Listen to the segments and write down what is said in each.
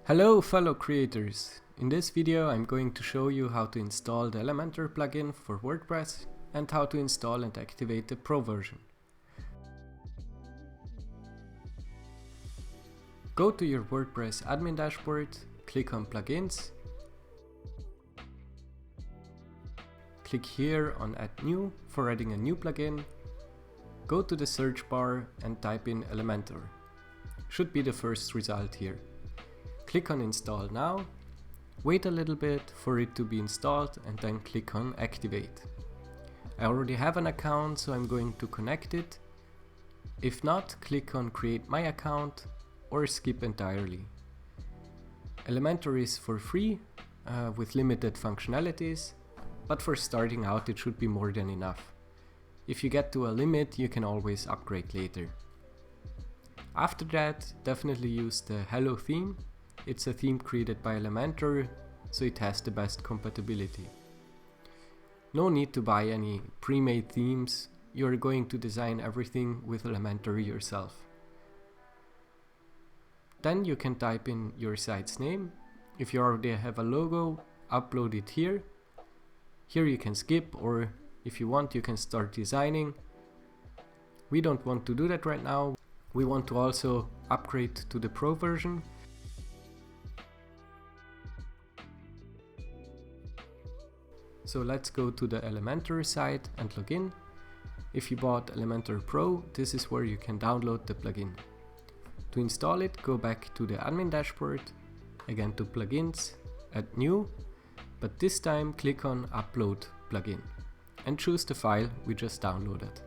Hello fellow creators! In this video I'm going to show you how to install the Elementor plugin for WordPress and how to install and activate the Pro version. Go to your WordPress admin dashboard, click on Plugins, click here on Add New for adding a new plugin, go to the search bar and type in Elementor. Should be the first result here. Click on Install Now, wait a little bit for it to be installed and then click on Activate. I already have an account, so I'm going to connect it. If not, click on Create My Account or skip entirely. Elementor is for free with limited functionalities, but for starting out it should be more than enough. If you get to a limit, you can always upgrade later. After that, definitely use the Hello theme. It's a theme created by Elementor, so it has the best compatibility. No need to buy any pre-made themes, you're going to design everything with Elementor yourself. Then you can type in your site's name. If you already have a logo, upload it here. Here you can skip, or if you want you can start designing. We don't want to do that right now. We want to also upgrade to the Pro version. So let's go to the Elementor site and log in. If you bought Elementor Pro, this is where you can download the plugin. To install it, go back to the admin dashboard, again to Plugins, Add New, but this time click on Upload plugin and choose the file we just downloaded.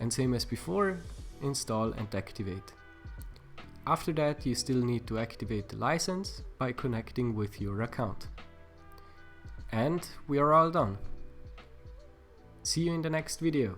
And same as before, install and activate. After that, you still need to activate the license by connecting with your account. And we are all done. See you in the next video.